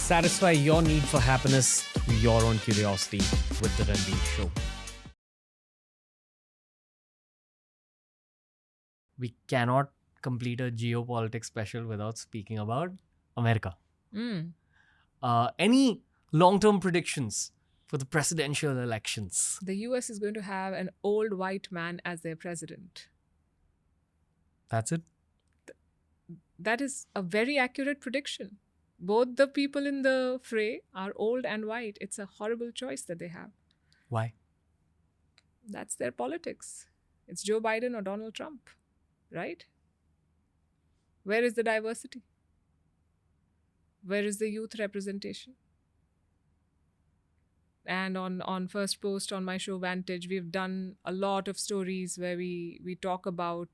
Satisfy your need for happiness through your own curiosity with the Ranveer Show. We cannot complete a geopolitics special without speaking about America. Any long-term predictions for the presidential elections? The US is going to have an old white man as their president. That's it? That is a very accurate prediction. Both the people in the fray are old and white. It's a horrible choice that they have. Why? That's their politics. It's Joe Biden or Donald Trump, right? Where is the diversity? Where is the youth representation? And on Firstpost, on my show Vantage, we've done a lot of stories where we talk about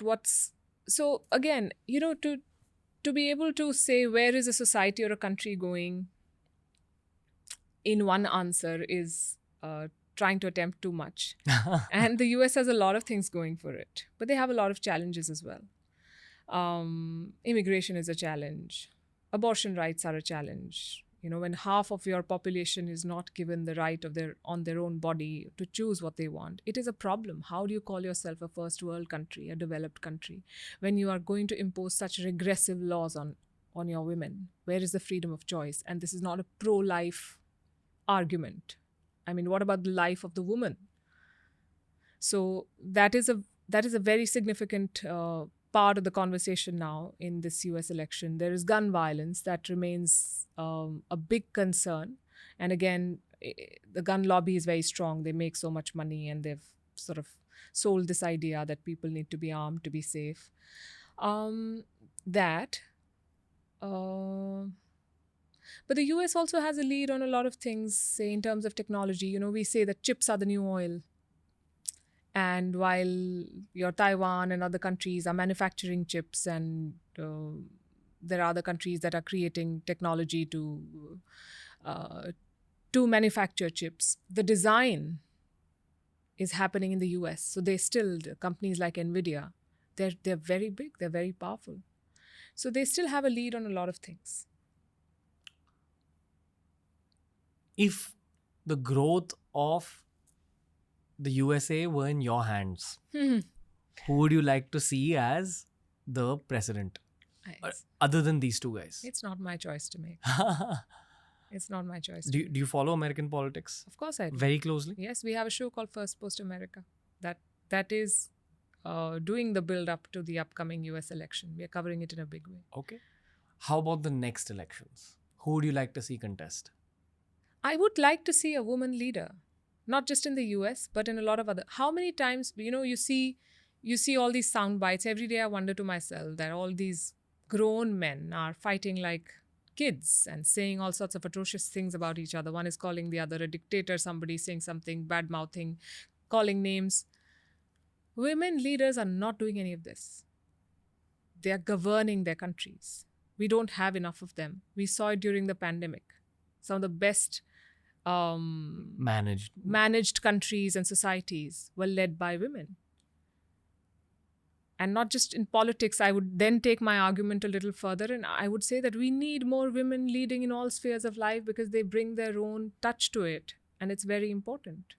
what's... So again, to be able to say where is a society or a country going in one answer is trying to attempt too much. And the US has a lot of things going for it, but they have a lot of challenges as well. Immigration is a challenge. Abortion rights are a challenge. When half of your population is not given the right on their own body to choose what they want, it is a problem. How do you call yourself a first world country, a developed country, when you are going to impose such regressive laws on your women? Where is the freedom of choice? And this is not a pro-life argument. I mean, what about the life of the woman? So that is a very significant part of the conversation now in this US election. There is gun violence that remains a big concern. And again, the gun lobby is very strong. They make so much money and they've sort of sold this idea that people need to be armed to be safe. But the US also has a lead on a lot of things, say in terms of technology. We say that chips are the new oil. And while your Taiwan and other countries are manufacturing chips, and there are other countries that are creating technology to manufacture chips, the design is happening in the US. So companies like NVIDIA, they're very big, they're very powerful. So they still have a lead on a lot of things. If the growth of the USA were in your hands, who would you like to see as the president? Other than these two guys? It's not my choice to make. It's not my choice. Do you follow American politics? Of course I do. Very closely? Yes, we have a show called Firstpost America that is doing the build-up to the upcoming US election. We are covering it in a big way. Okay. How about the next elections? Who would you like to see contest? I would like to see a woman leader. Not just in the US, but in a lot of other... How many times, you see all these sound bites. Every day I wonder to myself that all these grown men are fighting like kids and saying all sorts of atrocious things about each other. One is calling the other a dictator, somebody saying something, bad-mouthing, calling names. Women leaders are not doing any of this. They are governing their countries. We don't have enough of them. We saw it during the pandemic. Some of the best managed countries and societies were led by women. And not just in politics. I would then take my argument a little further and I would say that we need more women leading in all spheres of life because they bring their own touch to it. And it's very important.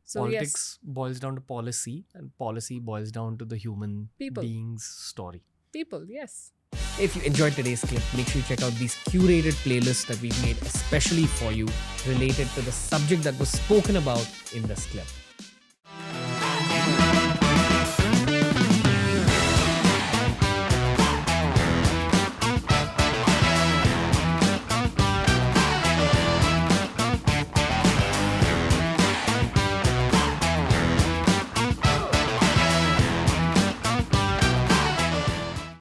So Politics boils down to policy, and policy boils down to the human being's story. People, yes. If you enjoyed today's clip, make sure you check out these curated playlists that we've made especially for you related to the subject that was spoken about in this clip.